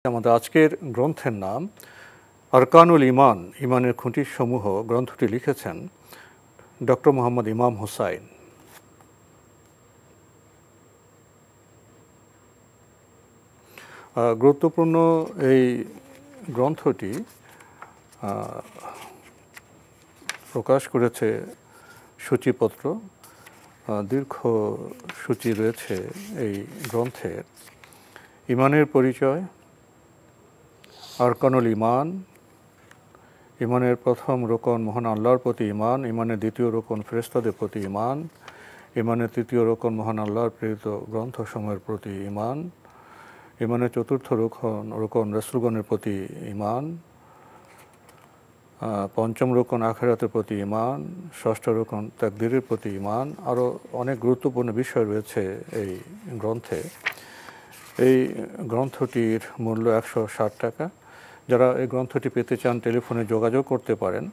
আমাদের আজকের গ্রন্থের নাম আরকানুল ঈমান, ঈমানের খুঁটিসমূহ। গ্রন্থটি লিখেছেন ডক্টর মোহাম্মদ ইমাম হোসাইন। গুরুত্বপূর্ণ এই গ্রন্থটি প্রকাশ করেছে সূচিপত্র। দীর্ঘ সূচি রয়েছে এই গ্রন্থের। ঈমানের পরিচয়, আরকানুল ঈমান, ঈমানের প্রথম রোকন মহান আল্লাহর প্রতি ঈমান, ঈমানের দ্বিতীয় রোকন ফেরেশতাদের প্রতি ঈমান, ঈমানের তৃতীয় রোকন মহান আল্লাহর প্রেরিত গ্রন্থসমূহের প্রতি ঈমান, ঈমানের চতুর্থ রোকন রাসূলগণের প্রতি ঈমান, পঞ্চম রোকন আখিরাতের প্রতি ঈমান, ষষ্ঠ রোকন তাকদীরের প্রতি ঈমান। আরও অনেক গুরুত্বপূর্ণ বিষয় রয়েছে এই গ্রন্থে। এই গ্রন্থটির মূল্য 160 টাকা। যারা এই গ্রন্থটি পেতে চান টেলিফোনে যোগাযোগ করতে পারেন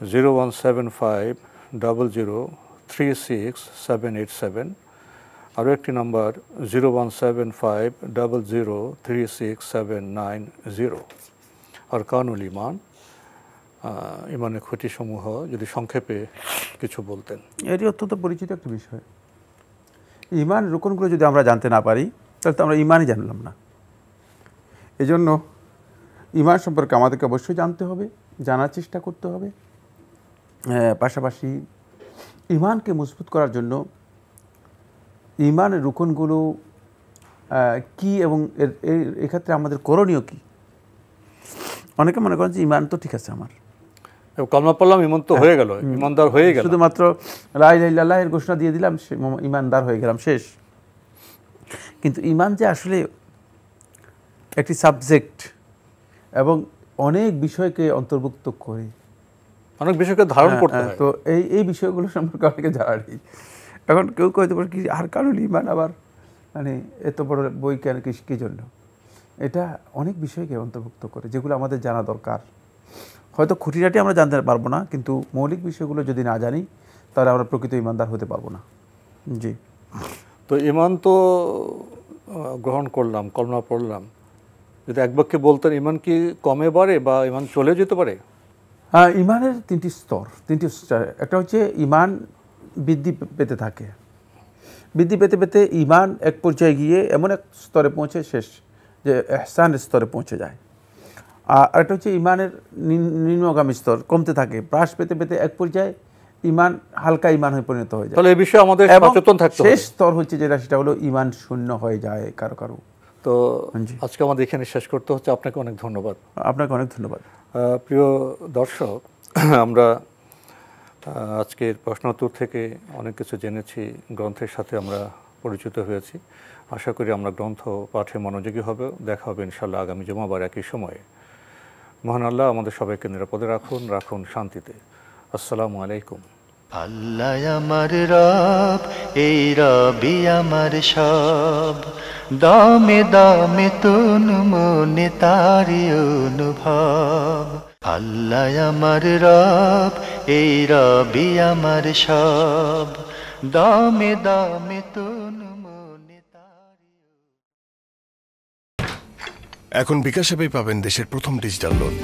01750036787। আরও একটি নাম্বার 01750036790। আরকানুল ঈমান, ঈমানের খুঁটিসমূহ, যদি সংক্ষেপে কিছু বলতেন। এটি অত্যন্ত পরিচিত একটি বিষয়। ঈমান রুকনগুলো যদি আমরা জানতে না পারি তাহলে তো আমরা ঈমানই জানলাম না। এজন্য ঈমান সম্পর্কে আমাদেরকে অবশ্যই জানতে হবে, জানার চেষ্টা করতে হবে। পাশাপাশি ঈমানকে মজবুত করার জন্য ঈমানের রুকনগুলো কি এবং এক্ষেত্রে আমাদের করণীয় কি। অনেকে মনে করেন যে ঈমান তো ঠিক আছে, আমার কলমা পড়লাম, ঈমান তো হয়ে গেল, ঈমানদার হয়ে গেল, শুধুমাত্র লা ইলাহা ইল্লাল্লাহ এর ঘোষণা দিয়ে দিলাম, ঈমানদার হয়ে গেলাম, শেষ। কিন্তু ঈমান যে আসলে একটি সাবজেক্ট এবং অনেক বিষয়কে অন্তর্ভুক্ত করে, অনেক বিষয়কে ধারণ করতে হয়। তো এই বিষয়গুলো সম্পর্কে অনেকে জানা নেই। এখন কেউ কইতে পারে কি আরকানুল ঈমান আবার মানে এত বড় বই কেন, কী জন্য? এটা অনেক বিষয়কে অন্তর্ভুক্ত করে যেগুলো আমাদের জানা দরকার। হয়তো খুঁটিনাটি আমরা জানতে পারবো না, কিন্তু মৌলিক বিষয়গুলো যদি না জানি তাহলে আমরা প্রকৃত ঈমানদার হতে পারবো না। জি। তো ঈমান তো গ্রহণ করলাম, কলমা পড়লাম, যদি এক বাক্যে বলতেন ঈমান কি কমে বাড়ে বা ঈমান চলে যেতে পারে? ঈমানের তিনটি স্তর। একটা হচ্ছে ঈমান বৃদ্ধি পেতে থাকে, বৃদ্ধি পেতে পেতে ঈমান এক পর্যায়ে গিয়ে এমন এক স্তরে পৌঁছে শেষ যে ইহসানের স্তরে পৌঁছে যায়। আর একটা হচ্ছে ঈমানের নিম্নগামী স্তর, কমতে থাকে, হ্রাস পেতে পেতে এক পর্যায়ে ঈমান হালকা ঈমান হয়ে পরিণত হয়ে যায়। তাহলে এই বিষয়ে আমাদের সচেতন থাকতে হবে। শেষ স্তর হচ্ছে যেটা, সেটা হলো ঈমান শূন্য হয়ে যায় কারো কারো। তো আজকে আমাদের এখানে শেষ করতে হচ্ছে। আপনাকে অনেক ধন্যবাদ। আপনাকে অনেক ধন্যবাদ। প্রিয় দর্শক, আমরা আজকের প্রশ্নোত্তর থেকে অনেক কিছু জেনেছি, গ্রন্থের সাথে আমরা পরিচিত হয়েছি। আশা করি আমরা গ্রন্থ পাঠে মনোযোগী হবে। দেখা হবে ইনশাআল্লাহ আগামী জুমাবার একই সময়ে। মহান আল্লাহ আমাদের সবাইকে নিরাপদে রাখুন শান্তিতে। আসসালামু আলাইকুম। আল্লাহ আমার রব, এই রবি আমার সব, দামে দামে তুন মনে তারি অনুভব। আল্লাহ আমার রব, এই রবি আমার সব, দামে দামে তুন মনে তারি। এখন বিকাশ অ্যাপে পাবেন দেশের প্রথম ডিজিটাল লোন।